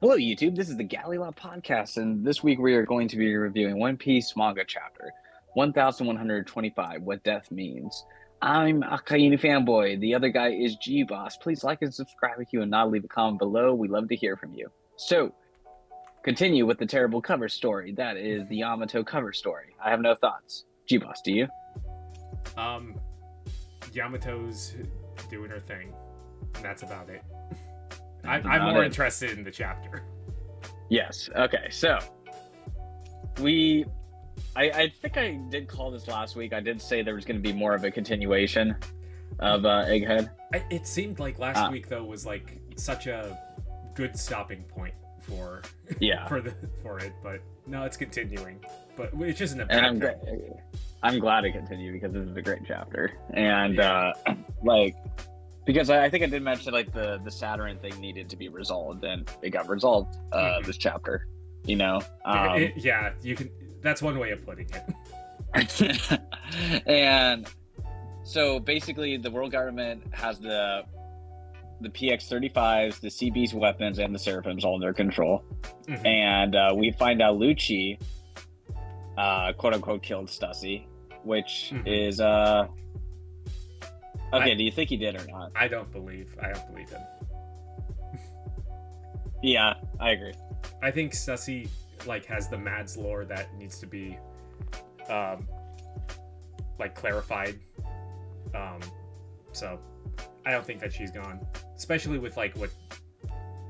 Hello, YouTube. This is the Galley La Podcast, and this week we are going to be reviewing One Piece Manga Chapter 1125, What Death Means. I'm Akainu Fanboy. The other guy is Geboss. Please like and subscribe if you and not leave a comment below. We love to hear from you. So, continue with the terrible cover story. That is the Yamato cover story. I have no thoughts. Geboss, do you? Yamato's doing her thing. And that's about it. I'm more interested in the chapter. Yes. Okay. So I think I did call this last week. I did say there was going to be more of a continuation of Egghead. It seemed like last week though was like such a good stopping point for for it, but no, it's continuing. But which isn't a bad thing. I'm glad to continue because this is a great chapter, and because I think I did mention like the Saturn thing needed to be resolved, and it got resolved this chapter. You know, yeah, you can. That's one way of putting it. And so basically, the world government has the PX-35s, the Sea Beast weapons, and the Seraphims all in their control. And we find out Lucci, quote unquote, killed Stussy, which is okay, do you think he did or not? I don't believe him. Yeah, I agree. I think Stussy has the Mads lore that needs to be clarified. So I don't think that she's gone, especially with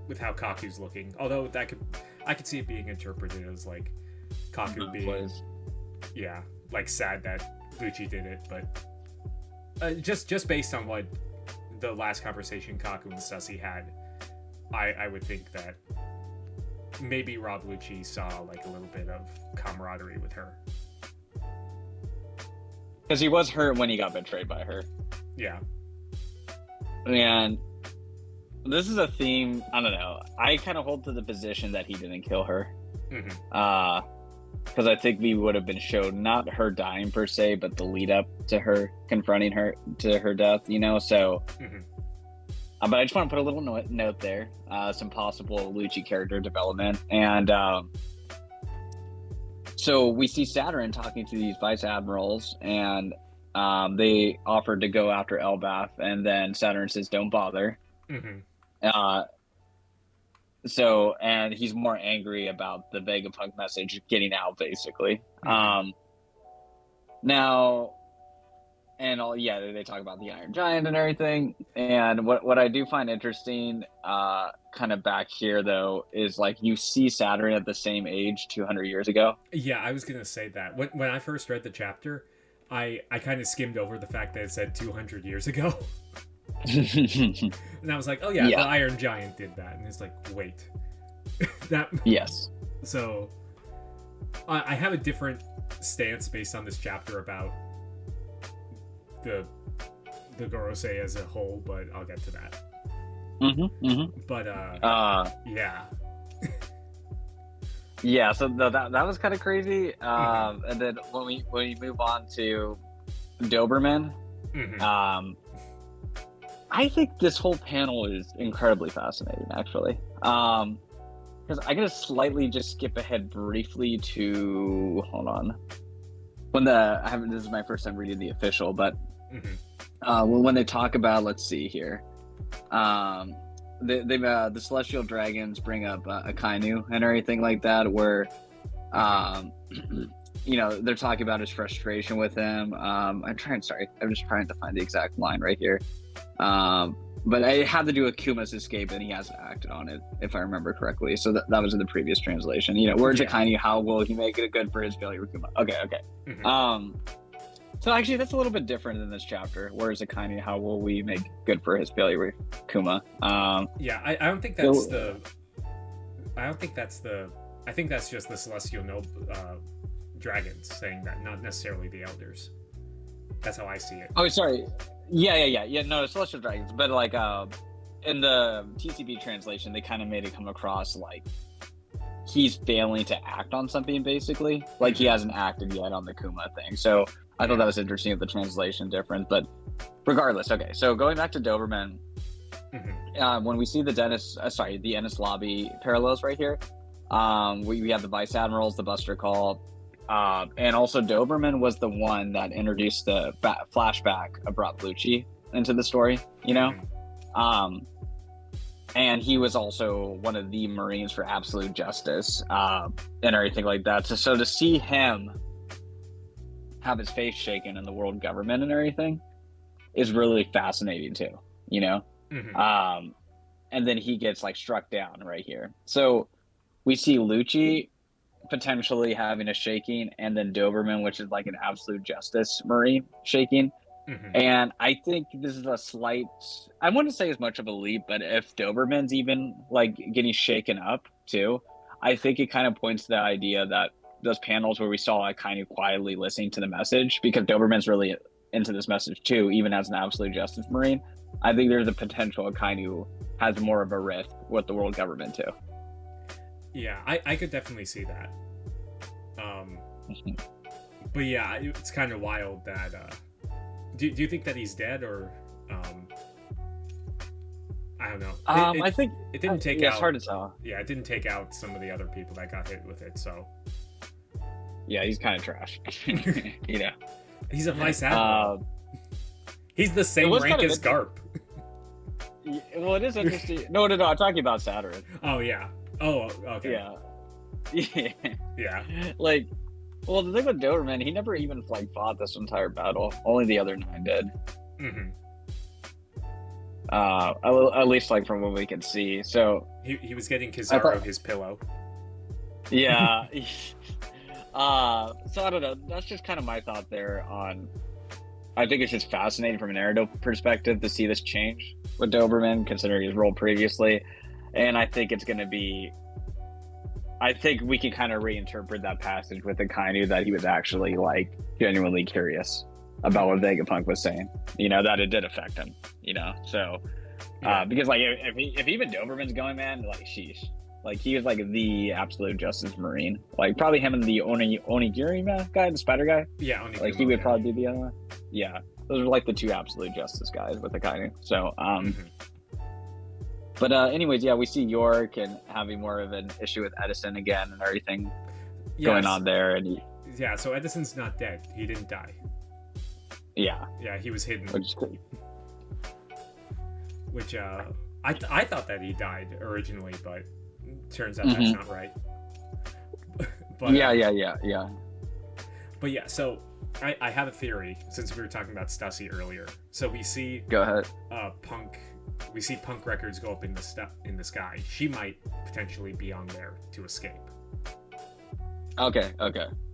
with how Kaku's looking. Although I could see it being interpreted as Kaku being sad that Lucci did it, but just based on what the last conversation Kaku and Stussy had, I would think that maybe Rob Lucci saw a little bit of camaraderie with her. Because he was hurt when he got betrayed by her. Yeah. And this is a theme, I don't know. I kind of hold to the position that he didn't kill her. Because I think we would have been shown not her dying per se, but the lead up to her confronting her to her death, you know? So, but I just want to put a little note there, some possible Lucci character development. And so we see Saturn talking to these vice admirals, and they offered to go after Elbaf, and then Saturn says, don't bother. So, and he's more angry about the Vegapunk message getting out, basically. Now, and they talk about the Iron Giant and everything. And what I do find interesting, kind of back here though, is you see Saturn at the same age 200 years ago. Yeah, I was gonna say that when I first read the chapter, I kind of skimmed over the fact that it said 200 years ago. And I was like, oh yeah, the Iron Giant did that, and it's wait, that yes. So I have a different stance based on this chapter about the Gorosei as a whole, but I'll get to that. But yeah, so that was kind of crazy. And then when we move on to Doberman, I think this whole panel is incredibly fascinating, actually. Because I gotta slightly just skip ahead briefly to this is my first time reading the official, but when they talk about, let's see here, the celestial dragons bring up Akainu and everything like that, where they're talking about his frustration with him. I'm just trying to find the exact line right here. But it had to do with Kuma's escape, and he hasn't acted on it, if I remember correctly. So that was in the previous translation. Where's Akainu? How will he make it good for his failure with Kuma? Okay. So actually, that's a little bit different in this chapter. Where's Akainu? How will we make good for his failure with Kuma? I don't think that's I think that's just the celestial dragons saying that, not necessarily the elders. That's how I see it. Oh, sorry. Yeah. No, celestial dragons, but in the TCB translation, they kind of made it come across he's failing to act on something, basically. He hasn't acted yet on the Kuma thing. So I thought that was interesting with the translation difference. But regardless, okay. So going back to Doberman, When we see the the Ennis Lobby parallels right here, we have the Vice Admirals, the Buster Call, and also Doberman was the one that introduced the flashback of brought Lucci into the story, you know? And he was also one of the Marines for absolute justice, and everything like that. So to see him have his face shaken in the world government and everything is really fascinating too, you know? And then he gets like struck down right here. So we see Lucci potentially having a shaking, and then Doberman, which is like an absolute justice Marine, shaking. And I think this is a slight, I wouldn't say as much of a leap, but if Doberman's even like getting shaken up too, I think it kind of points to the idea that those panels where we saw Akainu quietly listening to the message, because Doberman's really into this message too, even as an absolute justice Marine. I think there's a potential Akainu has more of a rift with the world government too. Yeah, I could definitely see that. But yeah, it's kind of wild that. Do you think that he's dead, or I don't know. I think it didn't take out. It's hard to tell. Yeah, it didn't take out some of the other people that got hit with it. So yeah, he's kind of trash. You know, he's a vice admiral. He's the same rank as Garp. Well, it is interesting. No, I'm talking about Saturn. Oh yeah. Oh, okay. Yeah. Yeah. Like, well, the thing with Doberman, he never even like fought this entire battle. Only the other 9 did. At least like from what we can see. So he was getting Kizaru his pillow. Yeah. So I don't know. That's just kind of my thought there on. I think it's just fascinating from a narrative perspective to see this change with Doberman, considering his role previously. And I think it's going to be. I think we can kind of reinterpret that passage with Akainu that he was actually like genuinely curious about what Vegapunk was saying. You know, that it did affect him. You know, so because like if even Doberman's going, man, like sheesh, like he was like the absolute justice Marine. Like probably him and the Onigiri guy, the spider guy. Yeah, Onigiri, like he would probably be the other one. Yeah, those are like the 2 absolute justice guys with Akainu. So But anyways, yeah, we see York and having more of an issue with Edison again and everything going on there. And so Edison's not dead. He didn't die. Yeah. Yeah, he was hidden. Which I thought that he died originally, but turns out that's not right. But yeah. But yeah, so I have a theory, since we were talking about Stussy earlier. So we see Go ahead. Punk. We see Punk Records go up in the sky. She might potentially be on there to escape. Okay.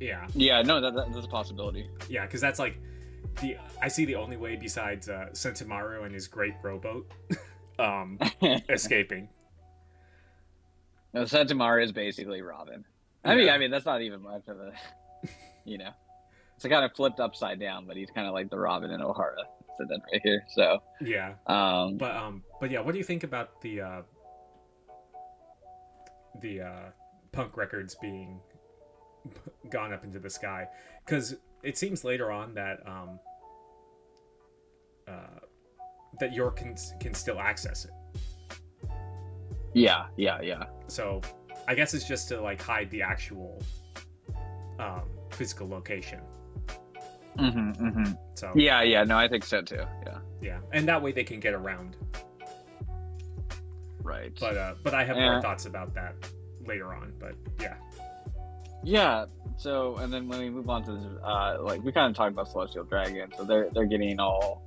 Yeah, no, that's a possibility. Yeah, because that's like I see the only way besides Sentomaru and his great rowboat escaping. No, Sentomaru is basically Robin. I mean that's not even much of a, you know, it's kind of flipped upside down, but he's kind of like the Robin in O'Hara incident right here. So yeah, but yeah, what do you think about the Punk Records being gone up into the sky? Because it seems later on that that York can still access it. Yeah. So I guess it's just to like hide the actual physical location. So yeah, no, I think so too. Yeah, and that way they can get around. Right. But I have more thoughts about that later on. But yeah. So and then when we move on to like we kind of talked about Celestial Dragon, so they're getting all,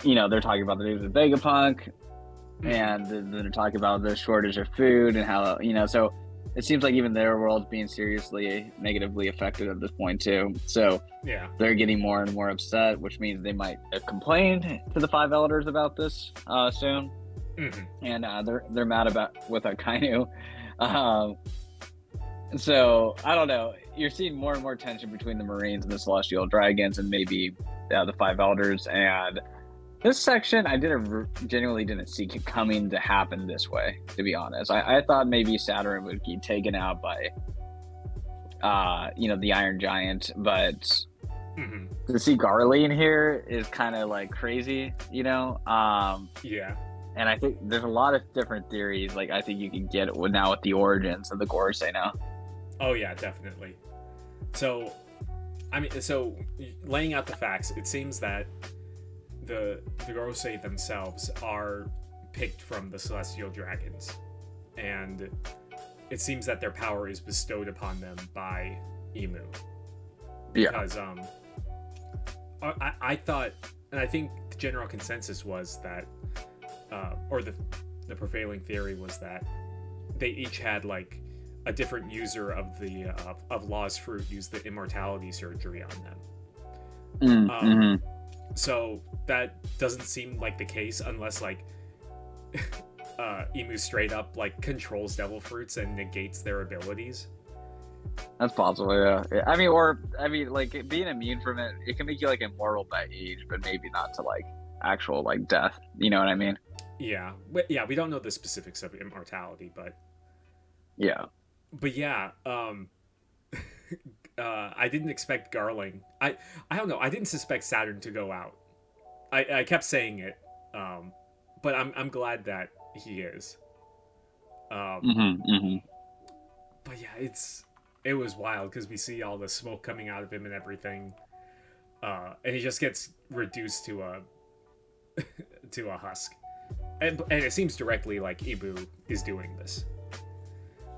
you know, they're talking about the news of Vegapunk, and then they're talking about the shortage of food and how, you know, so it seems like even their world's being seriously negatively affected at this point too. So yeah, they're getting more and more upset, which means they might complain to the 5 elders about this soon. And they're mad with Akainu. So I don't know. You're seeing more and more tension between the Marines and the Celestial Dragons, and maybe the 5 elders. And this section, I genuinely didn't see it coming to happen this way, to be honest. I thought maybe Saturn would be taken out by, you know, the Iron Giant, but to see Garley in here is kind of like crazy, you know? Yeah. and I think there's a lot of different theories. Like I think you can get it now with the origins of the Gorosei now. Oh yeah, definitely. So, I mean, so laying out the facts, it seems that the Gorosei themselves are picked from the celestial dragons, and it seems that their power is bestowed upon them by Imu. Because I thought, and I think the general consensus was that, or the prevailing theory was that they each had like a different user of the of Law's fruit used the immortality surgery on them. So that doesn't seem like the case unless like Imu straight up like controls devil fruits and negates their abilities. That's possible, yeah. I mean, like being immune from it, it can make you like immortal by age, but maybe not to like actual like death. You know what I mean? Yeah, we don't know the specifics of immortality, but yeah. But yeah, I didn't expect Garling. I don't know. I didn't suspect Saturn to go out. I kept saying it, but I'm glad that he is. But yeah, it was wild because we see all the smoke coming out of him and everything, and he just gets reduced to a to a husk, and it seems directly like Ibu is doing this.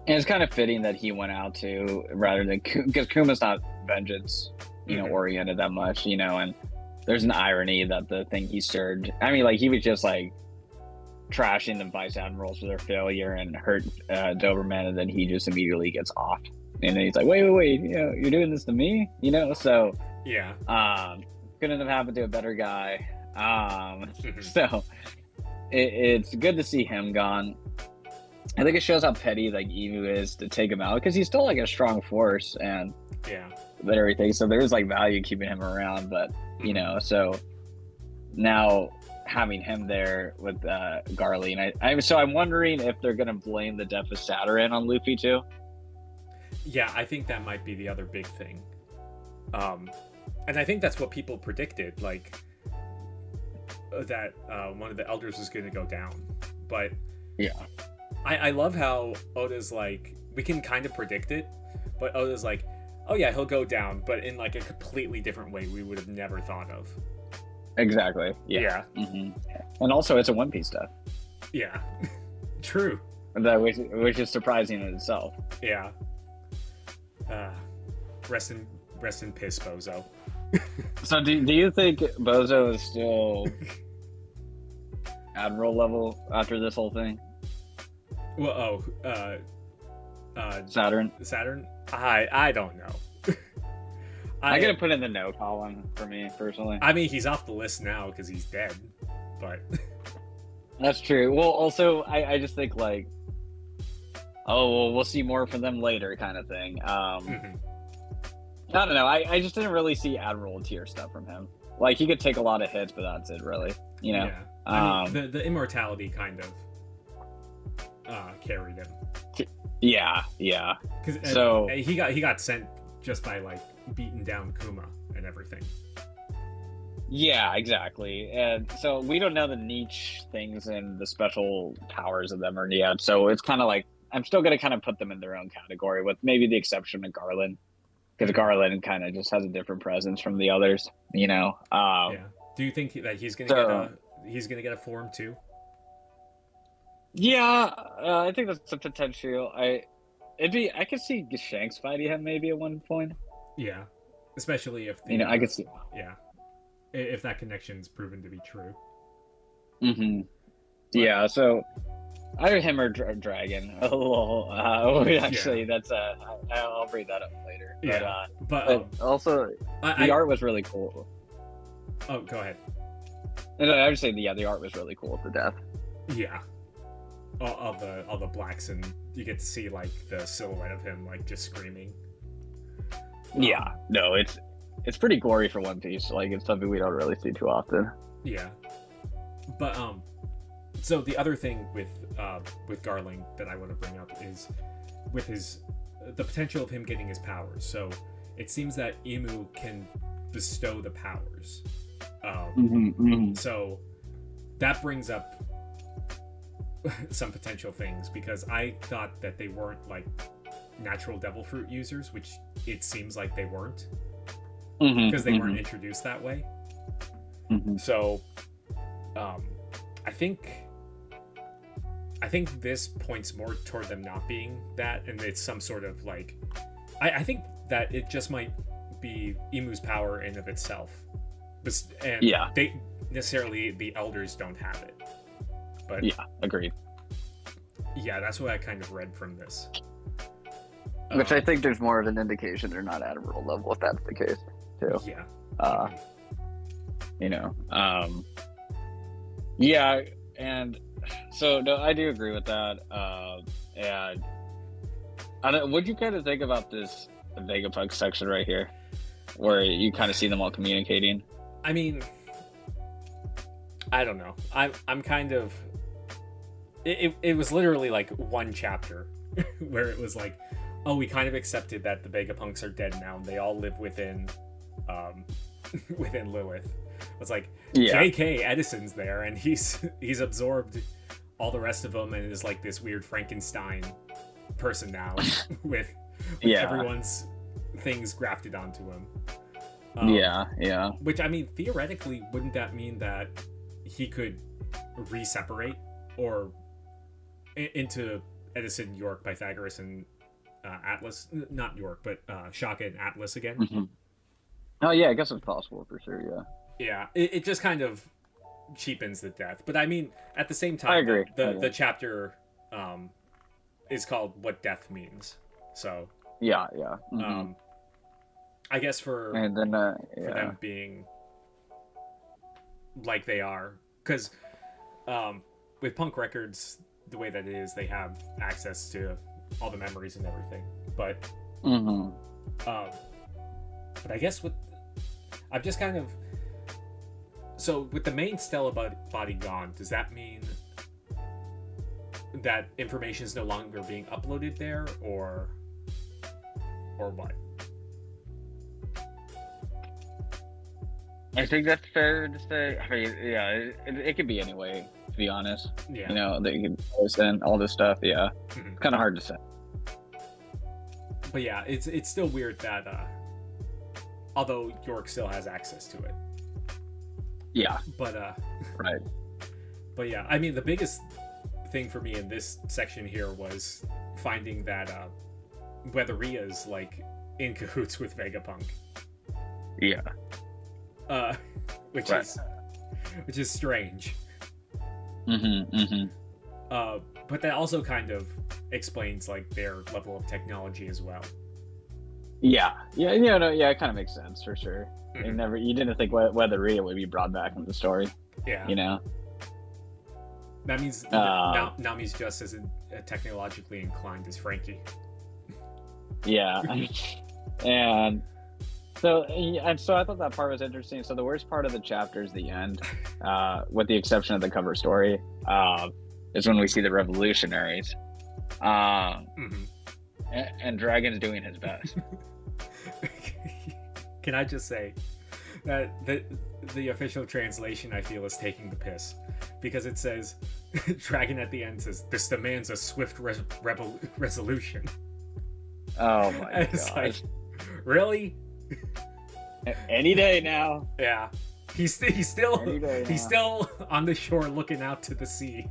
And it's kind of fitting that he went out too, rather than because Kuma's not vengeance, oriented that much, and there's an irony that the thing he stirred. I mean, like he was just like trashing the vice admirals for their failure and hurt Doberman, and then he just immediately gets offed, and then he's like, wait, you're doing this to me, So yeah, couldn't have happened to a better guy. So it's good to see him gone. I think it shows how petty like Imu is to take him out because he's still like a strong force and but everything. So there's like value keeping him around, but so now having him there with Garly, and I'm wondering if they're gonna blame the death of Saturn on Luffy too. Yeah, I think that might be the other big thing, and I think that's what people predicted, like that one of the elders was going to go down, but yeah. I love how Oda's like, we can kind of predict it, but Oda's like, oh yeah, he'll go down, but in like a completely different way we would have never thought of. Exactly. Yeah. And also, it's a One Piece death. Yeah. True. Which is surprising in itself. Yeah. Rest in piss, Bozo. So do you think Bozo is still admiral level after this whole thing? Well, Saturn. I don't know. I'm gonna put in the no column for me personally. I mean, he's off the list now because he's dead, but that's true. Well, also, I just think like, we'll see more from them later, kind of thing. I don't know. I just didn't really see admiral tier stuff from him. Like he could take a lot of hits, but that's it, really. Yeah. I mean, the immortality kind of carried him. Yeah. So he got sent just by like beating down Kuma and everything. Yeah, exactly. And so we don't know the niche things and the special powers of them or yet. So it's kind of like I'm still gonna kind of put them in their own category, with maybe the exception of Garland, because Garland kind of just has a different presence from the others. Yeah. Do you think that he's gonna get a form too? Yeah, I think that's a potential. I could see Shanks fighting him maybe at one point. Yeah, especially if I could see. Yeah, if that connection's proven to be true. Yeah, so either him or Dragon. Actually, that's I'll bring that up later. Yeah, but also the art was really cool. Oh, go ahead. I would say the art was really cool at the death. Yeah. All the blacks, and you get to see like the silhouette of him like just screaming. Yeah, no, it's pretty gory for One Piece. Like it's something we don't really see too often. Yeah, but so the other thing with Garling that I want to bring up is with the potential of him getting his powers. So it seems that Imu can bestow the powers. So that brings up some potential things, because I thought that they weren't like natural devil fruit users, which it seems like they weren't, because they weren't introduced that way. So I think this points more toward them not being that, and it's some sort of like I think that it just might be Imu's power in of itself, and they necessarily, the elders don't have it. But yeah, agreed. Yeah, that's what I kind of read from this. Which I think there's more of an indication they're not admiral level, if that's the case, too. Yeah. You know. Yeah, and so no, I do agree with that. And what'd you kind of think about this Vegapunk section right here, where you kind of see them all communicating? I mean, I don't know. I'm kind of. It was literally like one chapter where it was like, oh, we kind of accepted that the Vegapunks are dead now, and they all live within within Lilith. It's like, J.K. Edison's there, and he's absorbed all the rest of them, and is like this weird Frankenstein person now with everyone's things grafted onto him. Which, I mean, theoretically, wouldn't that mean that he could re-separate or into Edison, York, Pythagoras, and Atlas? Not York, but Shaka and Atlas again? Oh, yeah, I guess it's possible for sure, Yeah, it just kind of cheapens the death. But I mean, at the same time, I agree. The chapter is called What Death Means. So, I guess for them being like they are, because with Punk Records, the way that it is, they have access to all the memories and everything. But but I guess I've just kind of, so with the main Stella body gone, does that mean that information is no longer being uploaded there, or what? I think that's fair to say. I mean, it could be any way, to be honest. Yeah. You know, they can post in all this stuff. Yeah. It's kind of hard to say. But yeah, it's still weird that although York still has access to it. Yeah. But right. But yeah, I mean, the biggest thing for me in this section here was finding that Weatheria's like in cahoots with Vegapunk. Yeah. Which is strange. But that also kind of explains like their level of technology as well. It kind of makes sense for sure. You didn't think Weatheria would be brought back into the story. Yeah. You know. That means Nami's just as technologically inclined as Frankie. Yeah. And so I thought that part was interesting. So the worst part of the chapter is the end, with the exception of the cover story, is when we see the revolutionaries, and Dragon's doing his best. Can I just say that the official translation, I feel, is taking the piss, because it says Dragon at the end says, "This demands a swift resolution." Oh my god! Like, really? Any day now. Yeah, he's still on the shore looking out to the sea.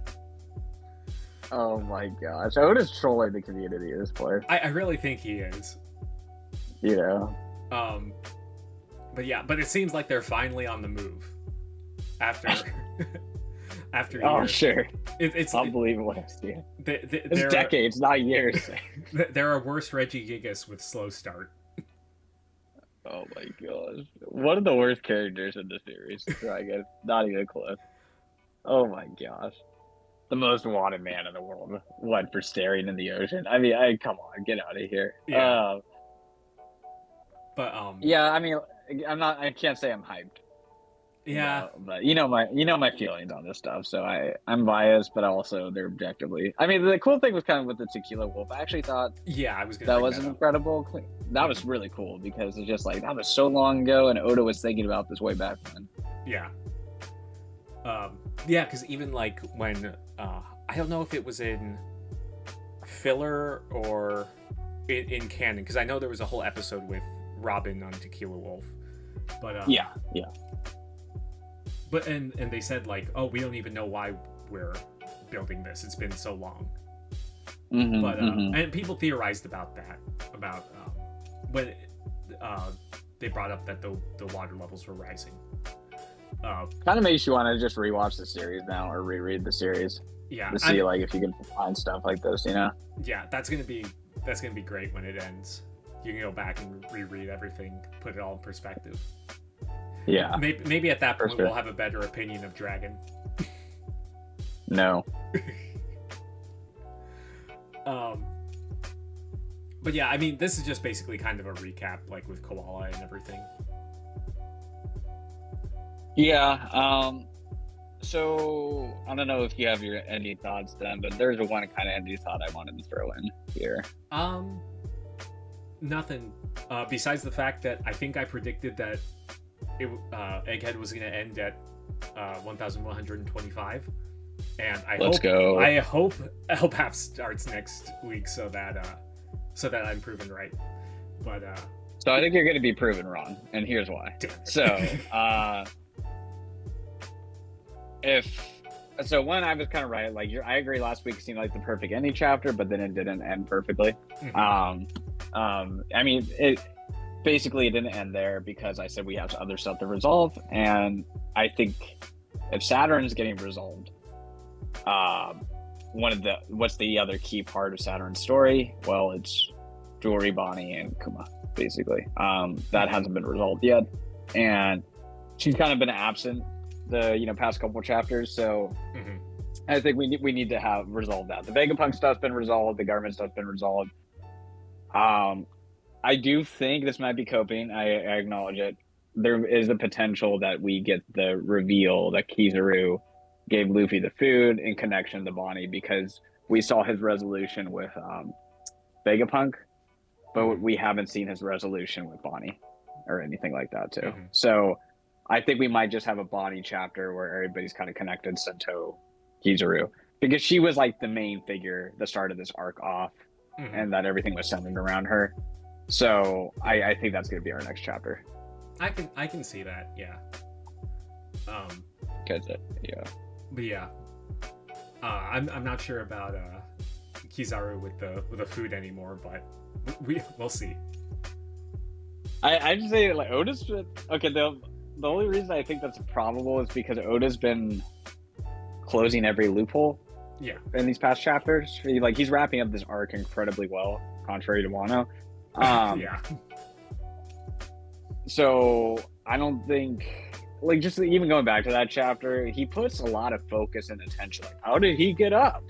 Oh my gosh! Oda's trolling the community at this point. I really think he is. You know. But it seems like they're finally on the move after years. Oh sure, it's unbelievable. It's decades, not years. There are worse Reggie Gigas with slow start. Oh my gosh, one of the worst characters in the series. Dragon, not even close. Oh my gosh, the most wanted man in the world. What, for staring in the ocean? I mean, come on, get out of here. Yeah. Yeah, I mean, I can't say I'm hyped. Yeah. But you know my feelings on this stuff, so I'm biased, but also they're objectively. I mean, the cool thing was kind of with the Tequila Wolf. I actually thought that was incredible. That was really cool, because it's just like, that was so long ago, and Oda was thinking about this way back then. Yeah. Yeah, because even like when I don't know if it was in filler or in canon, because I know there was a whole episode with Robin on Tequila Wolf, but yeah. But and they said like, oh, we don't even know why we're building this. It's been so long. But and people theorized about that, about when they brought up that the water levels were rising. Kind of makes you want to just rewatch the series now or reread the series. Yeah, to see like if you can find stuff like this, you know. Yeah, that's gonna be great when it ends. You can go back and reread everything, put it all in perspective. Yeah. Maybe at that point we'll have a better opinion of Dragon. No. But yeah, I mean, this is just basically kind of a recap, like with Koala and everything. Yeah. So I don't know if you have your ending thoughts then, but there's one kind of ending thought I wanted to throw in here. Nothing. Besides the fact that I think I predicted that Egghead was going to end at 1,125, and I hope Elbap starts next week so that I'm proven right. But so I think you're going to be proven wrong, and here's why. So one, I was kind of right. Like I agree. Last week seemed like the perfect ending chapter, but then it didn't end perfectly. I mean, it didn't end there because I said we have other stuff to resolve, and I think if Saturn is getting resolved, what's the other key part of Saturn's story? Well, it's Jewelry, Bonnie, and Kuma, basically. That hasn't been resolved yet, and she's kind of been absent the past couple chapters, so I think we need to have resolved that. The Vegapunk stuff's been resolved, the government stuff's been resolved. I do think this might be coping. I acknowledge it. There is the potential that we get the reveal that Kizaru gave Luffy the food in connection to Bonnie, because we saw his resolution with Vegapunk, but we haven't seen his resolution with Bonnie or anything like that too. So I think we might just have a Bonnie chapter where everybody's kind of connected, Sento, Kizaru, because she was like the main figure that started this arc off, and that everything was centered around her. So I think that's going to be our next chapter. I can see that, yeah. Yeah. But yeah, I'm not sure about Kizaru with the food anymore, but we'll see. I just say like Oda's. Okay, the only reason I think that's probable is because Oda's been closing every loophole. Yeah. In these past chapters, he's wrapping up this arc incredibly well, contrary to Wano. Yeah. So I don't think, just even going back to that chapter, he puts a lot of focus and attention. Like, how did he get up?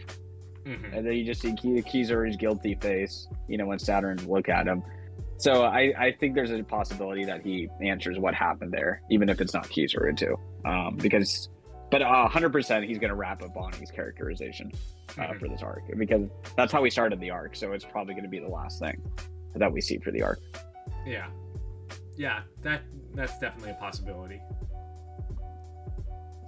And then you just see Kizaru's guilty face, when Saturn look at him. So I think there's a possibility that he answers what happened there, even if it's not Kizaru too. But 100% he's going to wrap up Bonnie's characterization for this arc, because that's how we started the arc. So it's probably going to be the last thing that we see for the arc. Yeah, that's definitely a possibility.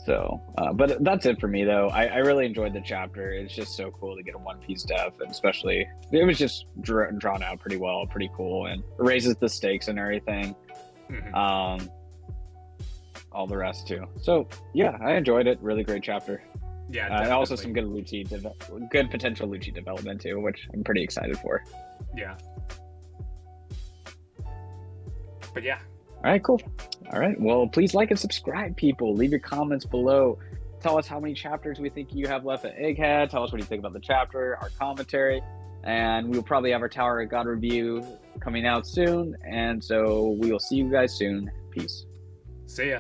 So, but that's it for me though. I really enjoyed the chapter. It's just so cool to get a One Piece death, and especially it was just drawn out pretty well, pretty cool, and it raises the stakes and everything. All the rest too. So yeah, I enjoyed it. Really great chapter. Yeah, and also some good good potential Lucci development too, which I'm pretty excited for. Yeah. But yeah. All right, cool. All right. Well, please like and subscribe, people. Leave your comments below. Tell us how many chapters we think you have left at Egghead. Tell us what you think about the chapter, our commentary, and we'll probably have our Tower of God review coming out soon. And so we will see you guys soon. Peace. See ya.